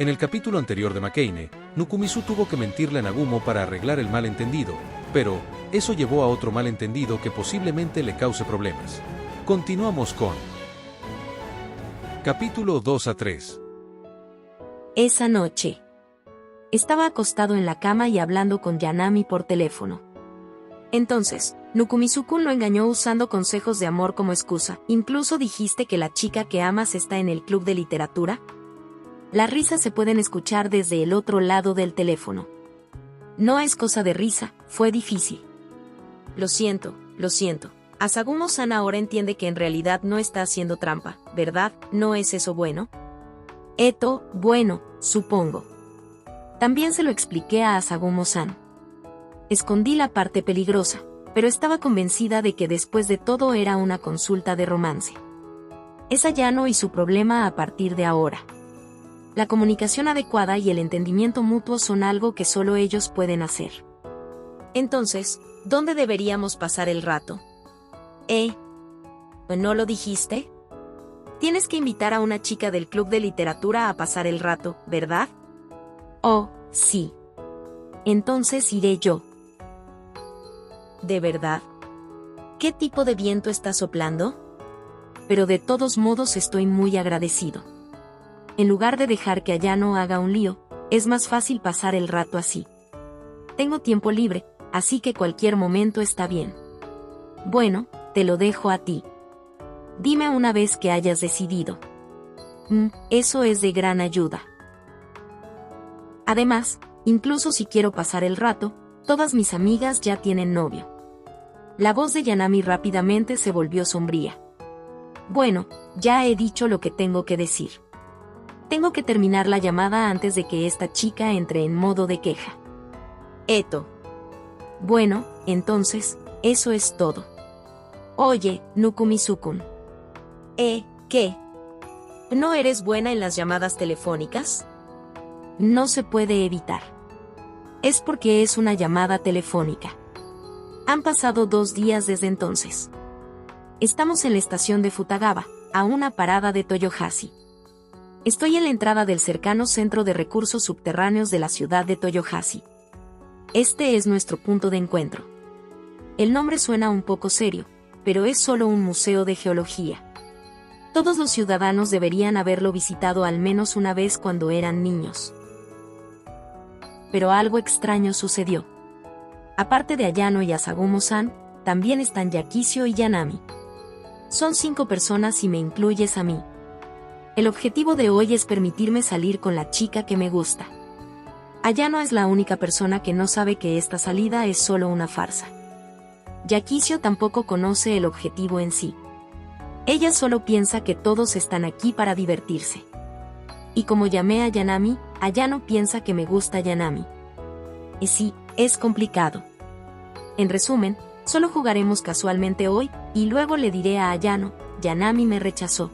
En el capítulo anterior de Makane, Nukumizu tuvo que mentirle a Nagumo para arreglar el malentendido, pero eso llevó a otro malentendido que posiblemente le cause problemas. Continuamos con capítulo 2 a 3. Esa noche, estaba acostado en la cama y hablando con Yanami por teléfono. Entonces, Nukumizu-kun lo engañó usando consejos de amor como excusa. Incluso dijiste que la chica que amas está en el club de literatura. Las risas se pueden escuchar desde el otro lado del teléfono. No es cosa de risa, fue difícil. Lo siento. Asagumo-san ahora entiende que en realidad no está haciendo trampa, ¿verdad? ¿No es eso bueno? Bueno, supongo. También se lo expliqué a Asagumo-san. Escondí la parte peligrosa, pero estaba convencida de que después de todo era una consulta de romance. Es Ayano y su problema a partir de ahora. La comunicación adecuada y el entendimiento mutuo son algo que solo ellos pueden hacer. Entonces, ¿dónde deberíamos pasar el rato? ¿No lo dijiste? Tienes que invitar a una chica del club de literatura a pasar el rato, ¿verdad? Oh, sí. Entonces iré yo. ¿De verdad? ¿Qué tipo de viento está soplando? Pero de todos modos estoy muy agradecido. En lugar de dejar que Ayano haga un lío, es más fácil pasar el rato así. Tengo tiempo libre, así que cualquier momento está bien. Bueno, te lo dejo a ti. Dime una vez que hayas decidido. Eso es de gran ayuda. Además, incluso si quiero pasar el rato, todas mis amigas ya tienen novio. La voz de Yanami rápidamente se volvió sombría. Bueno, ya he dicho lo que tengo que decir. Tengo que terminar la llamada antes de que esta chica entre en modo de queja. Bueno, entonces, eso es todo. Oye, Nukumizu-kun. ¿Qué? ¿No eres buena en las llamadas telefónicas? No se puede evitar. Es porque es una llamada telefónica. Han pasado 2 días desde entonces. Estamos en la estación de Futagawa, a una parada de Toyohashi. Estoy en la entrada del cercano centro de recursos subterráneos de la ciudad de Toyohashi. Este es nuestro punto de encuentro. El nombre suena un poco serio, pero es solo un museo de geología. Todos los ciudadanos deberían haberlo visitado al menos una vez cuando eran niños. Pero algo extraño sucedió. Aparte de Ayano y Asagumo-san, también están Yakisio y Yanami. Son 5 personas y me incluyes a mí. El objetivo de hoy es permitirme salir con la chica que me gusta. Ayano es la única persona que no sabe que esta salida es solo una farsa. Yakisio tampoco conoce el objetivo en sí. Ella solo piensa que todos están aquí para divertirse. Y como llamé a Yanami, Ayano piensa que me gusta Yanami. Y sí, es complicado. En resumen, solo jugaremos casualmente hoy, y luego le diré a Ayano, Yanami me rechazó.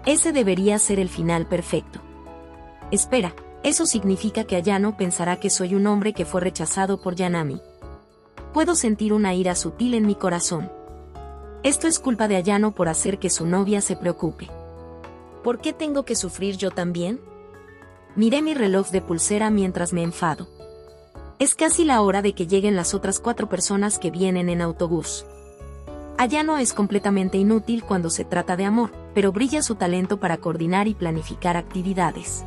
Ese debería ser el final perfecto. Espera, eso significa que Ayano pensará que soy un hombre que fue rechazado por Yanami. Puedo sentir una ira sutil en mi corazón. Esto es culpa de Ayano por hacer que su novia se preocupe. ¿Por qué tengo que sufrir yo también? Miré mi reloj de pulsera mientras me enfado. Es casi la hora de que lleguen las otras 4 personas que vienen en autobús. Ayano es completamente inútil cuando se trata de amor, pero brilla su talento para coordinar y planificar actividades.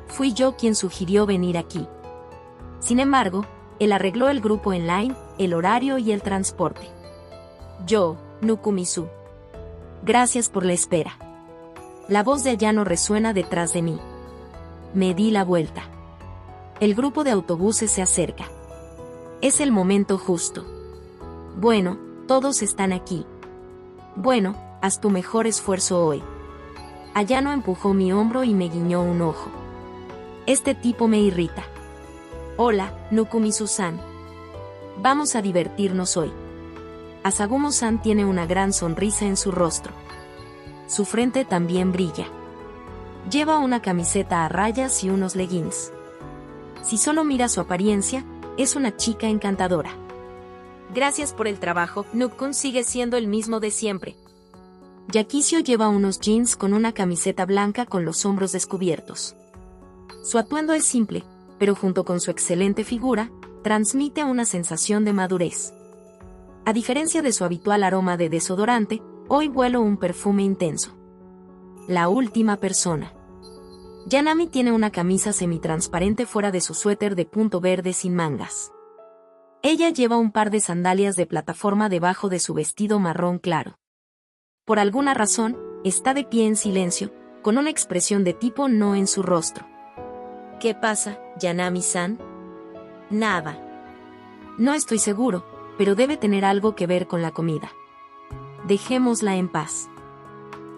Fui yo quien sugirió venir aquí. Sin embargo, él arregló el grupo online, el horario y el transporte. Yo, Nukumizu. Gracias por la espera. La voz de Ayano resuena detrás de mí. Me di la vuelta. El grupo de autobuses se acerca. Es el momento justo. Bueno, todos están aquí. Bueno, haz tu mejor esfuerzo hoy. Ayano empujó mi hombro y me guiñó un ojo. Este tipo me irrita. Hola, Nukumizu-san. Vamos a divertirnos hoy. Asagumo-san tiene una gran sonrisa en su rostro. Su frente también brilla. Lleva una camiseta a rayas y unos leggings. Si solo mira su apariencia, es una chica encantadora. Gracias por el trabajo, Nuk-kun sigue siendo el mismo de siempre. Yakisio lleva unos jeans con una camiseta blanca con los hombros descubiertos. Su atuendo es simple, pero junto con su excelente figura, transmite una sensación de madurez. A diferencia de su habitual aroma de desodorante, hoy huelo un perfume intenso. La última persona. Yanami tiene una camisa semitransparente fuera de su suéter de punto verde sin mangas. Ella lleva un par de sandalias de plataforma debajo de su vestido marrón claro. Por alguna razón, está de pie en silencio, con una expresión de tipo no en su rostro. ¿Qué pasa, Yanami-san? Nada. No estoy seguro, pero debe tener algo que ver con la comida. Dejémosla en paz.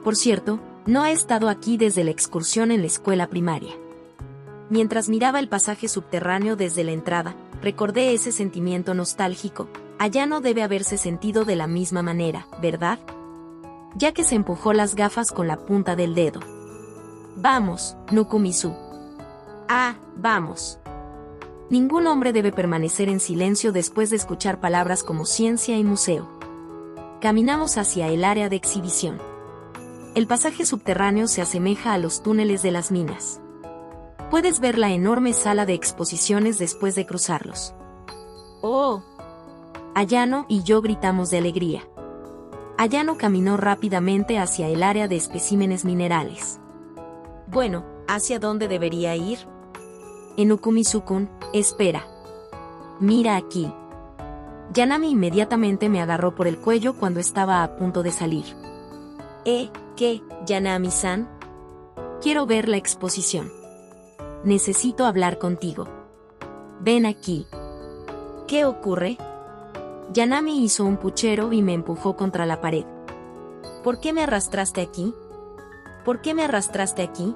Por cierto, no ha estado aquí desde la excursión en la escuela primaria. Mientras miraba el pasaje subterráneo desde la entrada, recordé ese sentimiento nostálgico. Ayano debe haberse sentido de la misma manera, ¿verdad? Ya que se empujó las gafas con la punta del dedo. Vamos, Nukumisu. Ah, vamos. Ningún hombre debe permanecer en silencio después de escuchar palabras como ciencia y museo. Caminamos hacia el área de exhibición. El pasaje subterráneo se asemeja a los túneles de las minas. Puedes ver la enorme sala de exposiciones después de cruzarlos. ¡Oh! Ayano y yo gritamos de alegría. Ayano caminó rápidamente hacia el área de especímenes minerales. Bueno, ¿hacia dónde debería ir? Nukumisu-kun, espera. Mira aquí. Yanami inmediatamente me agarró por el cuello cuando estaba a punto de salir. ¿Qué, Yanami-san? Quiero ver la exposición. Necesito hablar contigo. Ven aquí. ¿Qué ocurre? Yanami hizo un puchero y me empujó contra la pared. ¿Por qué me arrastraste aquí? ¿Por qué me arrastraste aquí?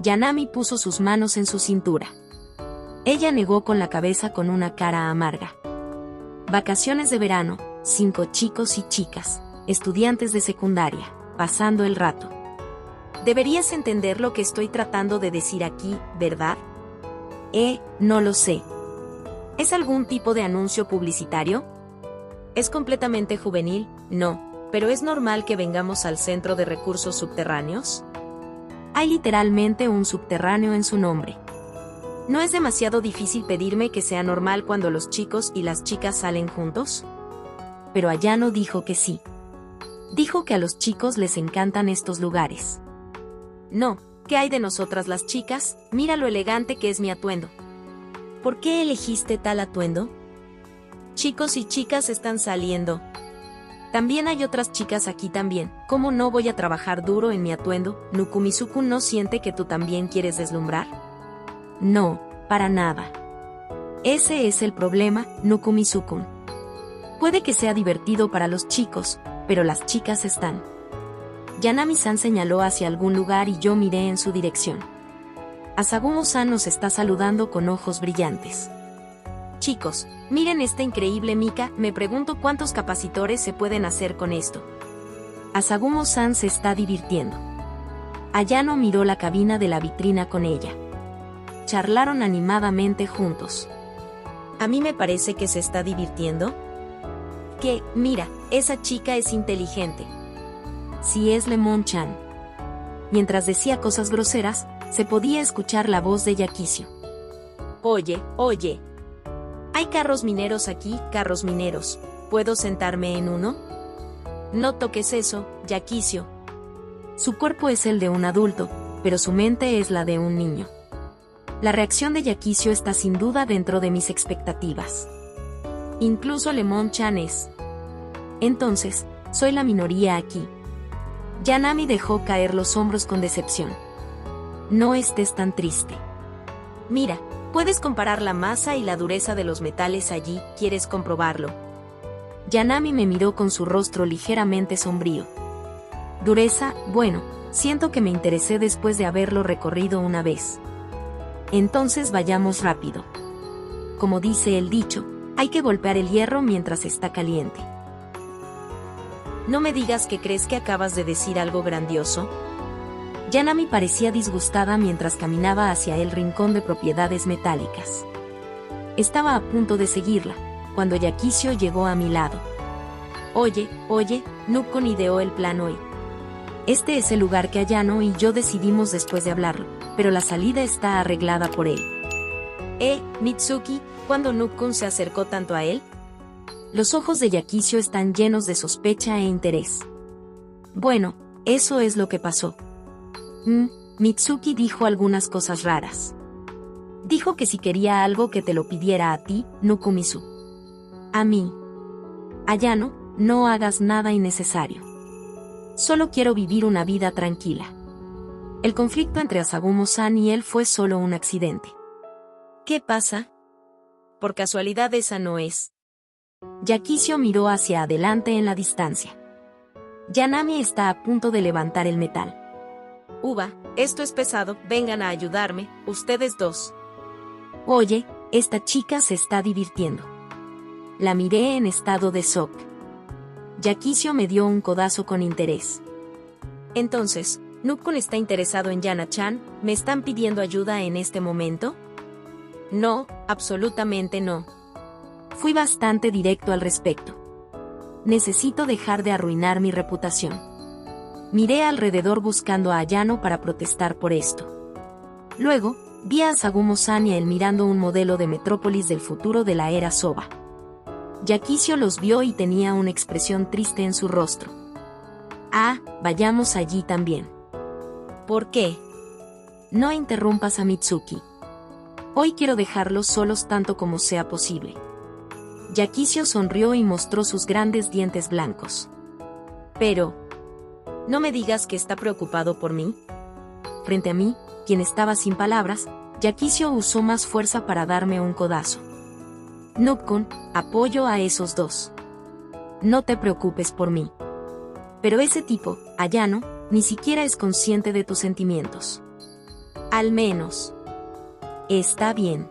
Yanami puso sus manos en su cintura. Ella negó con la cabeza con una cara amarga. Vacaciones de verano, 5 chicos y chicas, estudiantes de secundaria, pasando el rato. Deberías entender lo que estoy tratando de decir aquí, ¿verdad? No lo sé. ¿Es algún tipo de anuncio publicitario? ¿Es completamente juvenil? No, pero es normal que vengamos al centro de recursos subterráneos. Hay literalmente un subterráneo en su nombre. ¿No es demasiado difícil pedirme que sea normal cuando los chicos y las chicas salen juntos? Pero Ayano dijo que sí. Dijo que a los chicos les encantan estos lugares. No, ¿qué hay de nosotras las chicas? Mira lo elegante que es mi atuendo. ¿Por qué elegiste tal atuendo? Chicos y chicas están saliendo. También hay otras chicas aquí también. ¿Cómo no voy a trabajar duro en mi atuendo? ¿Nukumisu-kun no siente que tú también quieres deslumbrar? No, para nada. Ese es el problema, Nukumisu-kun. Puede que sea divertido para los chicos, pero las chicas están. Yanami-san señaló hacia algún lugar y yo miré en su dirección. Asagumo-san nos está saludando con ojos brillantes. Chicos, miren esta increíble mica, me pregunto cuántos capacitores se pueden hacer con esto. Asagumo-san se está divirtiendo. Ayano miró la cabina de la vitrina con ella. Charlaron animadamente juntos. A mí me parece que se está divirtiendo. Que, mira, esa chica es inteligente. Si es Lemon-chan. Mientras decía cosas groseras, se podía escuchar la voz de Yakisio. Oye. Hay carros mineros aquí, carros mineros. ¿Puedo sentarme en uno? No toques eso, Yakisio. Su cuerpo es el de un adulto, pero su mente es la de un niño. La reacción de Yakisio está sin duda dentro de mis expectativas. Incluso Lemon-chan es. Entonces, soy la minoría aquí. Yanami dejó caer los hombros con decepción. No estés tan triste. Mira, puedes comparar la masa y la dureza de los metales allí, ¿quieres comprobarlo? Yanami me miró con su rostro ligeramente sombrío. Dureza, bueno, siento que me interesé después de haberlo recorrido una vez. Entonces vayamos rápido. Como dice el dicho, hay que golpear el hierro mientras está caliente. No me digas que crees que acabas de decir algo grandioso. Yanami parecía disgustada mientras caminaba hacia el rincón de propiedades metálicas. Estaba a punto de seguirla, cuando Yakisio llegó a mi lado. Oye, Nukon ideó el plan hoy. Este es el lugar que Ayano y yo decidimos después de hablarlo. pero la salida está arreglada por él. Mitsuki, ¿cuándo Nuk-kun se acercó tanto a él? Los ojos de Yakisio están llenos de sospecha e interés. Bueno, eso es lo que pasó. Mitsuki dijo algunas cosas raras. Dijo que si quería algo que te lo pidiera a ti, Nukumizu. A mí. Ayano, no hagas nada innecesario. Solo quiero vivir una vida tranquila. El conflicto entre Asagumo-san y él fue solo un accidente. ¿Qué pasa? Por casualidad esa no es. Yakisio miró hacia adelante en la distancia. Yanami está a punto de levantar el metal. Uba, esto es pesado, vengan a ayudarme, ustedes dos. Oye, esta chica se está divirtiendo. La miré en estado de shock. Yakisio me dio un codazo con interés. Entonces, ¿Nuk-kun está interesado en Yana-chan? ¿Me están pidiendo ayuda en este momento? No, absolutamente no. Fui bastante directo al respecto. Necesito dejar de arruinar mi reputación. Miré alrededor buscando a Ayano para protestar por esto. Luego, vi a Asagumo-san y a él mirando un modelo de metrópolis del futuro de la era Soba. Yakisio los vio y tenía una expresión triste en su rostro. Vayamos allí también. ¿Por qué? No interrumpas a Mitsuki. Hoy quiero dejarlos solos tanto como sea posible. Yakisio sonrió y mostró sus grandes dientes blancos. Pero, ¿no me digas que está preocupado por mí? Frente a mí, quien estaba sin palabras, Yakisio usó más fuerza para darme un codazo. Nuk-kun, apoyo a esos dos. No te preocupes por mí. Pero ese tipo, Ayano, ni siquiera es consciente de tus sentimientos. Al menos. Está bien.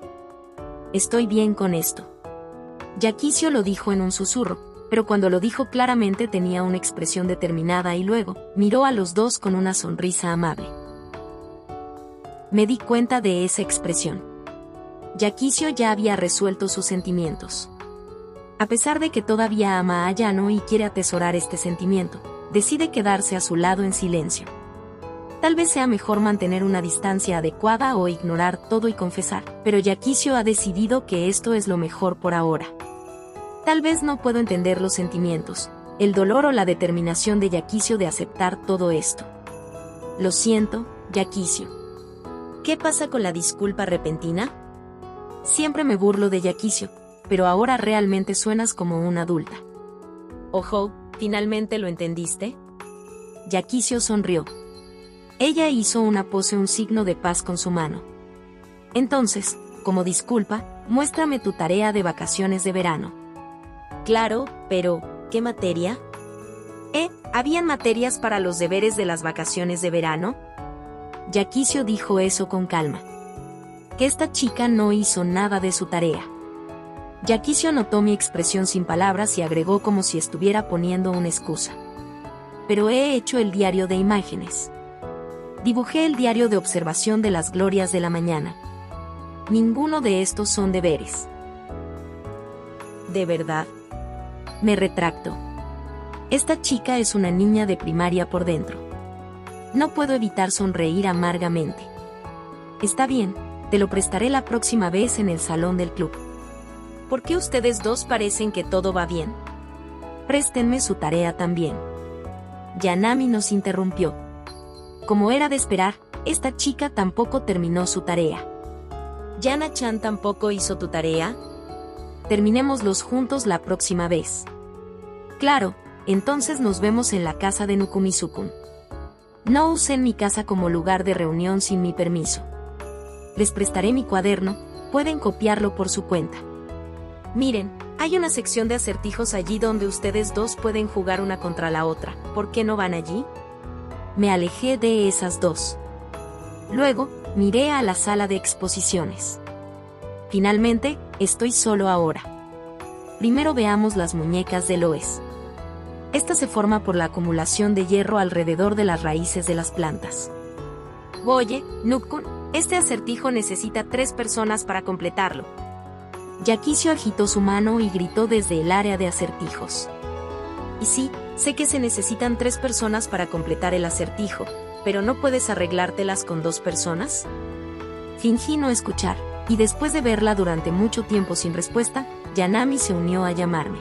Estoy bien con esto. Yakisio lo dijo en un susurro, pero cuando lo dijo claramente tenía una expresión determinada y luego, miró a los dos con una sonrisa amable. Me di cuenta de esa expresión. Yakisio ya había resuelto sus sentimientos. A pesar de que todavía ama a Ayano y quiere atesorar este sentimiento, decide quedarse a su lado en silencio. Tal vez sea mejor mantener una distancia adecuada o ignorar todo y confesar, pero Yakisio ha decidido que esto es lo mejor por ahora. Tal vez no puedo entender los sentimientos, el dolor o la determinación de Yakisio de aceptar todo esto. Lo siento, Yakisio. ¿Qué pasa con la disculpa repentina? Siempre me burlo de Yakisio, pero ahora realmente suenas como una adulta. Ojo, ¿finalmente lo entendiste? Yakisio sonrió. Ella hizo una pose, un signo de paz con su mano. Entonces, como disculpa, muéstrame tu tarea de vacaciones de verano. Claro, pero, ¿qué materia? ¿Habían materias para los deberes de las vacaciones de verano? Yakisio dijo eso con calma. Que esta chica no hizo nada de su tarea. Yakisio notó mi expresión sin palabras y agregó como si estuviera poniendo una excusa. Pero he hecho el diario de imágenes. Dibujé el diario de observación de las glorias de la mañana. Ninguno de estos son deberes. ¿De verdad? Me retracto. Esta chica es una niña de primaria por dentro. No puedo evitar sonreír amargamente. Está bien, te lo prestaré la próxima vez en el salón del club. ¿Por qué ustedes dos parecen que todo va bien? Préstenme su tarea también. Yanami nos interrumpió. Como era de esperar, esta chica tampoco terminó su tarea. ¿Yana-chan tampoco hizo tu tarea? Terminémoslos juntos la próxima vez. Claro, entonces nos vemos en la casa de Nukumizu-kun. No usen mi casa como lugar de reunión sin mi permiso. Les prestaré mi cuaderno, pueden copiarlo por su cuenta. Miren, hay una sección de acertijos allí donde ustedes dos pueden jugar una contra la otra. ¿Por qué no van allí? Me alejé de esas dos. Luego, miré a la sala de exposiciones. Finalmente, estoy solo ahora. Primero veamos las muñecas de Loes. Esta se forma por la acumulación de hierro alrededor de las raíces de las plantas. Oye, Nuk-kun, este acertijo necesita 3 personas para completarlo. Yakisio agitó su mano y gritó desde el área de acertijos. Y sí, sé que se necesitan 3 personas para completar el acertijo, ¿pero no puedes arreglártelas con 2 personas? Fingí no escuchar, y después de verla durante mucho tiempo sin respuesta, Yanami se unió a llamarme.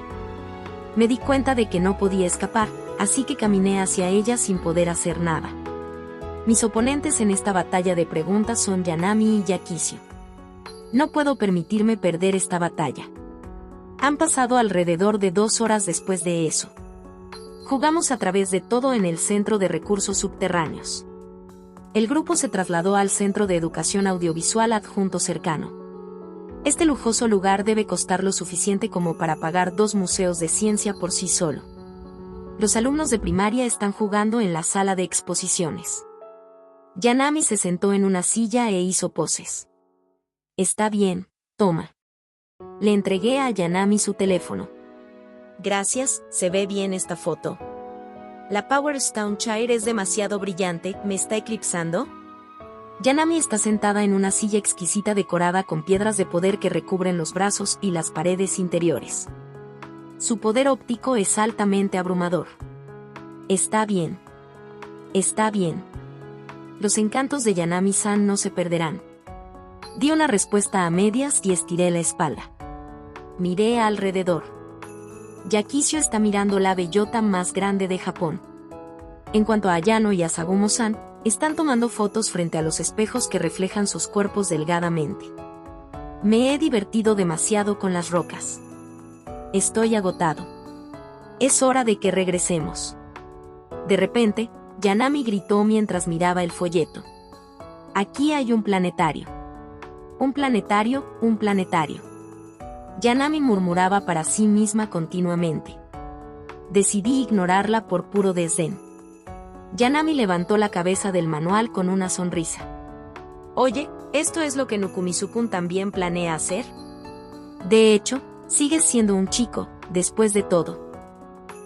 Me di cuenta de que no podía escapar, así que caminé hacia ella sin poder hacer nada. Mis oponentes en esta batalla de preguntas son Yanami y Yakisio. No puedo permitirme perder esta batalla. Han pasado alrededor de 2 horas después de eso. Jugamos a través de todo en el Centro de Recursos Subterráneos. El grupo se trasladó al Centro de Educación Audiovisual adjunto cercano. Este lujoso lugar debe costar lo suficiente como para pagar 2 museos de ciencia por sí solo. Los alumnos de primaria están jugando en la sala de exposiciones. Yanami se sentó en una silla e hizo poses. Está bien, toma. Le entregué a Yanami su teléfono. Gracias, se ve bien esta foto. La Power Stone Chair es demasiado brillante, ¿me está eclipsando? Yanami está sentada en una silla exquisita decorada con piedras de poder que recubren los brazos y las paredes interiores. Su poder óptico es altamente abrumador. Está bien. Está bien. Los encantos de Yanami-san no se perderán. Di una respuesta a medias y estiré la espalda. Miré alrededor. Yakisio está mirando la bellota más grande de Japón. En cuanto a Ayano y Asagumo-san, están tomando fotos frente a los espejos que reflejan sus cuerpos delgadamente. Me he divertido demasiado con las rocas. Estoy agotado. Es hora de que regresemos. De repente, Yanami gritó mientras miraba el folleto. Aquí hay un planetario. Un planetario, un planetario. Yanami murmuraba para sí misma continuamente. Decidí ignorarla por puro desdén. Yanami levantó la cabeza del manual con una sonrisa. Oye, ¿esto es lo que Nukumi-sukun también planea hacer? De hecho, sigues siendo un chico, después de todo.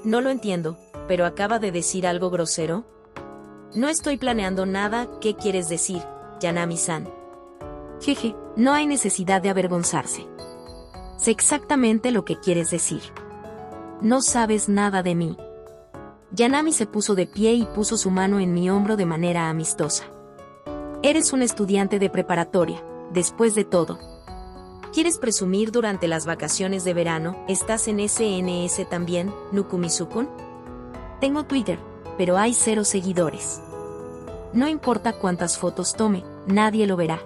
No lo entiendo, pero acaba de decir algo grosero. No estoy planeando nada, ¿qué quieres decir, Yanami-san? Jeje, no hay necesidad de avergonzarse. Sé exactamente lo que quieres decir. No sabes nada de mí. Yanami se puso de pie y puso su mano en mi hombro de manera amistosa. Eres un estudiante de preparatoria, después de todo. ¿Quieres presumir durante las vacaciones de verano? ¿Estás en SNS también, Nukumi-sukun? Tengo Twitter, pero hay 0 seguidores. No importa cuántas fotos tome, nadie lo verá.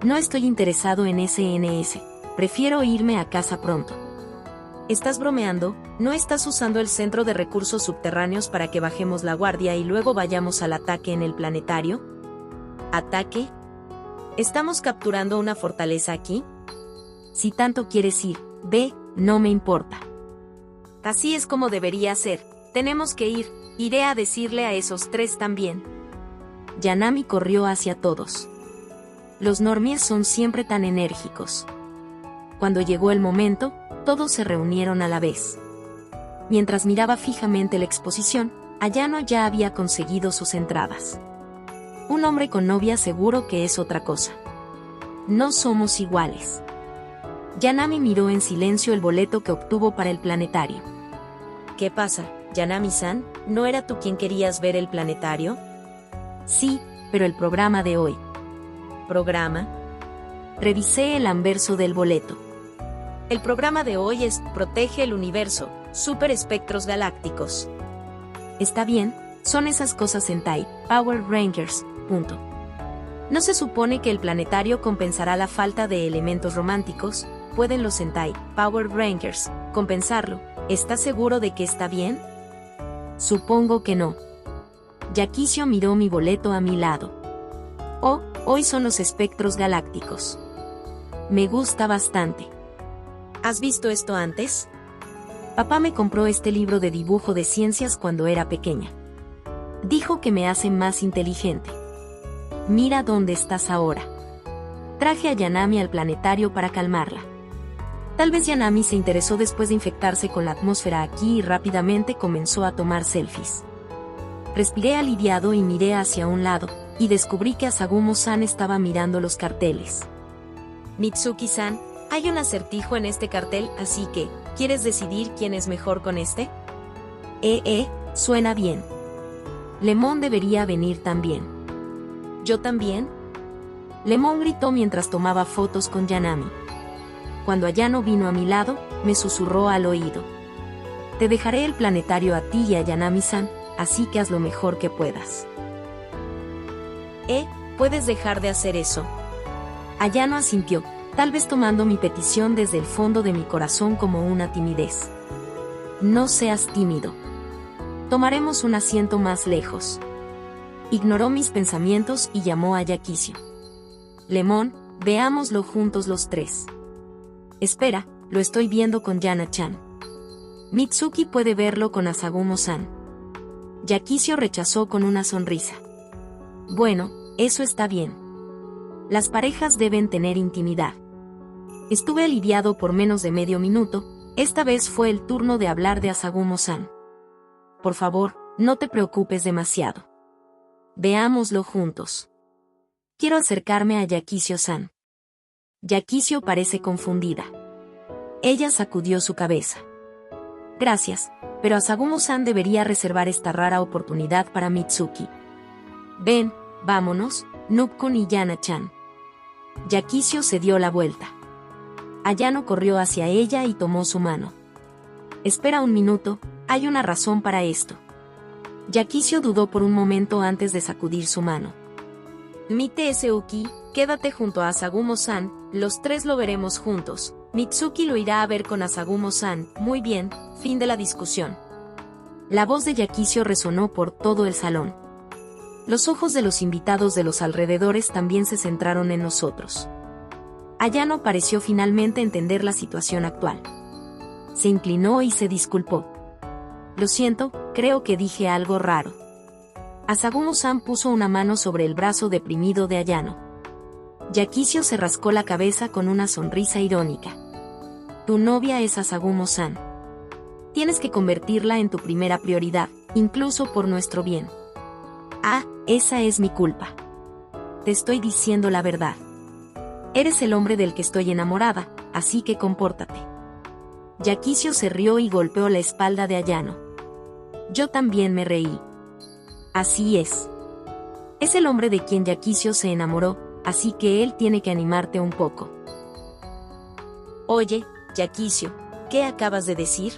No estoy interesado en SNS, prefiero irme a casa pronto. ¿Estás bromeando? ¿No estás usando el Centro de Recursos Subterráneos para que bajemos la guardia y luego vayamos al ataque en el planetario? ¿Ataque? ¿Estamos capturando una fortaleza aquí? Si tanto quieres ir, ve, no me importa. Así es como debería ser, tenemos que ir, iré a decirle a esos 3 también. Yanami corrió hacia todos. Los normies son siempre tan enérgicos. Cuando llegó el momento, todos se reunieron a la vez. Mientras miraba fijamente la exposición, Ayano ya había conseguido sus entradas. Un hombre con novia seguro que es otra cosa. No somos iguales. Yanami miró en silencio el boleto que obtuvo para el planetario. ¿Qué pasa, Yanami-san? ¿No era tú quien querías ver el planetario? Sí, pero el programa de hoy. ¿Programa? Revisé el anverso del boleto. El programa de hoy es Protege el Universo, Super Espectros Galácticos. Está bien, son esas cosas Sentai, Power Rangers, punto. ¿No se supone que el planetario compensará la falta de elementos románticos? ¿Pueden los Sentai, Power Rangers, compensarlo? ¿Estás seguro de que está bien? Supongo que no. Yakisio miró mi boleto a mi lado. Oh, hoy son los espectros galácticos. Me gusta bastante. ¿Has visto esto antes? Papá me compró este libro de dibujo de ciencias cuando era pequeña. Dijo que me hace más inteligente. Mira dónde estás ahora. Traje a Yanami al planetario para calmarla. Tal vez Yanami se interesó después de infectarse con la atmósfera aquí y rápidamente comenzó a tomar selfies. Respiré aliviado y miré hacia un lado, y descubrí que Asagumo-san estaba mirando los carteles. Mitsuki-san, hay un acertijo en este cartel, así que, ¿quieres decidir quién es mejor con este? Suena bien. Lemon debería venir también. ¿Yo también? Lemon gritó mientras tomaba fotos con Yanami. Cuando Ayano vino a mi lado, me susurró al oído. Te dejaré el planetario a ti y a Yanami-san, así que haz lo mejor que puedas. ¿Puedes dejar de hacer eso? Ayano asintió, tal vez tomando mi petición desde el fondo de mi corazón como una timidez. No seas tímido. Tomaremos un asiento más lejos. Ignoró mis pensamientos y llamó a Yakisio. Lemon, veámoslo juntos los tres. Espera, lo estoy viendo con Yana-chan. Mitsuki puede verlo con Asagumo-san. Yakisio rechazó con una sonrisa. Bueno, eso está bien. Las parejas deben tener intimidad. Estuve aliviado por menos de medio minuto, esta vez fue el turno de hablar de Asagumo-san. Por favor, no te preocupes demasiado. Veámoslo juntos. Quiero acercarme a Yakisio-san. Yakisio parece confundida. Ella sacudió su cabeza. Gracias, pero Asagumo-san debería reservar esta rara oportunidad para Mitsuki. Ven, vámonos, Noob-kun y Yana-chan. Yakisio se dio la vuelta. Ayano corrió hacia ella y tomó su mano. Espera un minuto, hay una razón para esto. Yakisio dudó por un momento antes de sacudir su mano. Mite Suki, quédate junto a Asagumo-san, los tres lo veremos juntos. Mitsuki lo irá a ver con Asagumo-san, muy bien, fin de la discusión. La voz de Yakisio resonó por todo el salón. Los ojos de los invitados de los alrededores también se centraron en nosotros. Ayano pareció finalmente entender la situación actual. Se inclinó y se disculpó. Lo siento, creo que dije algo raro. Asagumo-san puso una mano sobre el brazo deprimido de Ayano. Yakisio se rascó la cabeza con una sonrisa irónica. Tu novia es Asagumo-san. Tienes que convertirla en tu primera prioridad, incluso por nuestro bien. Ah, esa es mi culpa. Te estoy diciendo la verdad. Eres el hombre del que estoy enamorada, así que compórtate. Yakisio se rió y golpeó la espalda de Ayano. Yo también me reí. Así es. Es el hombre de quien Yakisio se enamoró, así que él tiene que animarte un poco. Oye, Yakisio, ¿qué acabas de decir?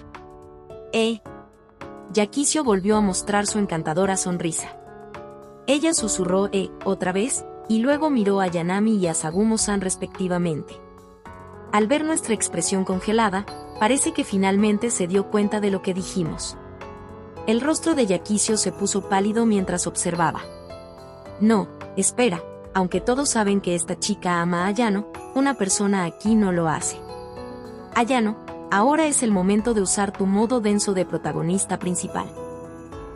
Yakisio volvió a mostrar su encantadora sonrisa. Ella susurró otra vez, y luego miró a Yanami y a Asagumo-san respectivamente. Al ver nuestra expresión congelada, parece que finalmente se dio cuenta de lo que dijimos. El rostro de Yakisio se puso pálido mientras observaba. No, espera, aunque todos saben que esta chica ama a Ayano, una persona aquí no lo hace. Ayano, ahora es el momento de usar tu modo denso de protagonista principal.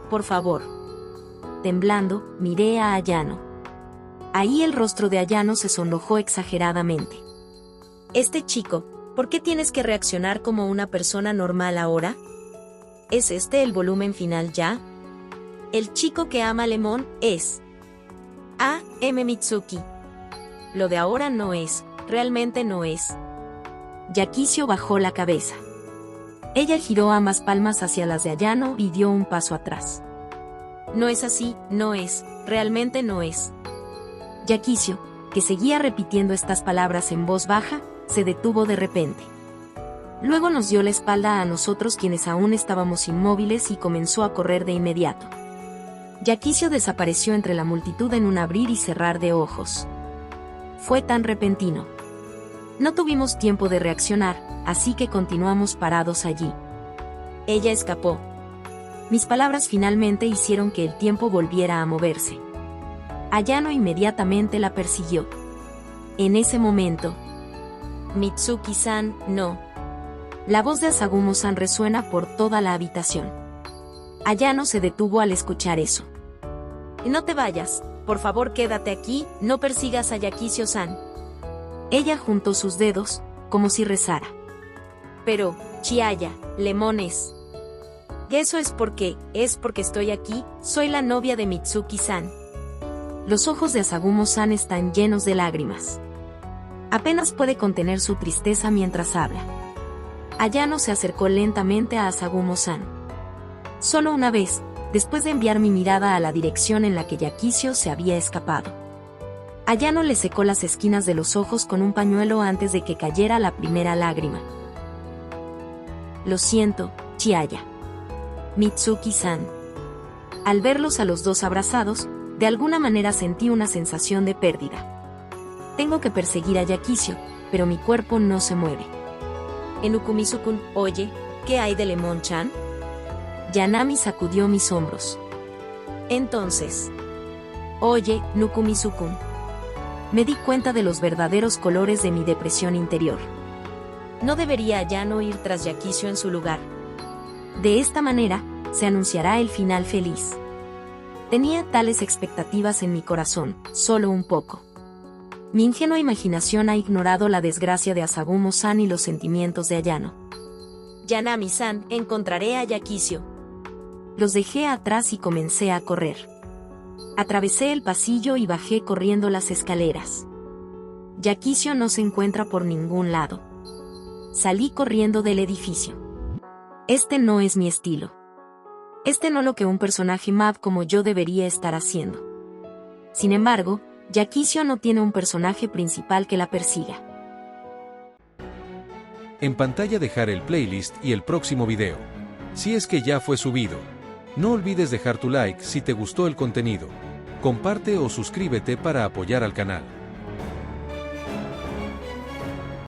Por favor. Temblando, miré a Ayano. Ahí el rostro de Ayano se sonrojó exageradamente. Este chico, ¿por qué tienes que reaccionar como una persona normal ahora? ¿Es este el volumen final ya? El chico que ama a Lemon es... Mitsuki. Lo de ahora no es, realmente no es. Yakisio bajó la cabeza. Ella giró ambas palmas hacia las de Ayano y dio un paso atrás. No es así, no es, realmente no es. Yakisio, que seguía repitiendo estas palabras en voz baja, se detuvo de repente. Luego nos dio la espalda a nosotros quienes aún estábamos inmóviles y comenzó a correr de inmediato. Yakisio desapareció entre la multitud en un abrir y cerrar de ojos. Fue tan repentino. No tuvimos tiempo de reaccionar, así que continuamos parados allí. Ella escapó. Mis palabras finalmente hicieron que el tiempo volviera a moverse. Ayano inmediatamente la persiguió. En ese momento... Mitsuki-san, no. La voz de Asagumo-san resuena por toda la habitación. Ayano se detuvo al escuchar eso. No te vayas, por favor quédate aquí, no persigas a Yakisio-san. Ella juntó sus dedos, como si rezara. Pero, Chiaya, Lemon es... Eso es porque estoy aquí, soy la novia de Mitsuki-san. Los ojos de Asagumo-san están llenos de lágrimas. Apenas puede contener su tristeza mientras habla. Ayano se acercó lentamente a Asagumo-san. Solo una vez, después de enviar mi mirada a la dirección en la que Yaquicio se había escapado. Ayano le secó las esquinas de los ojos con un pañuelo antes de que cayera la primera lágrima. Lo siento, Chiaya. Mitsuki-san. Al verlos a los dos abrazados, de alguna manera sentí una sensación de pérdida. Tengo que perseguir a Yaquicio, pero mi cuerpo no se mueve. Enukumi-sukun, oye, ¿qué hay de Lemon-chan? Yanami sacudió mis hombros. Entonces. Oye, Nukumi-sukun. Me di cuenta de los verdaderos colores de mi depresión interior. ¿No debería Ayano ir tras Yaquicio en su lugar? De esta manera, se anunciará el final feliz. Tenía tales expectativas en mi corazón, solo un poco. Mi ingenua imaginación ha ignorado la desgracia de Asagumo-san y los sentimientos de Ayano. Yanami-san, encontraré a Yaquicio. Los dejé atrás y comencé a correr. Atravesé el pasillo y bajé corriendo las escaleras. Yaquicio no se encuentra por ningún lado. Salí corriendo del edificio. Este no es mi estilo. Este no lo que un personaje mad como yo debería estar haciendo. Sin embargo, Yaquicio no tiene un personaje principal que la persiga. En pantalla dejar el playlist y el próximo video. Si es que ya fue subido. No olvides dejar tu like si te gustó el contenido. Comparte o suscríbete para apoyar al canal.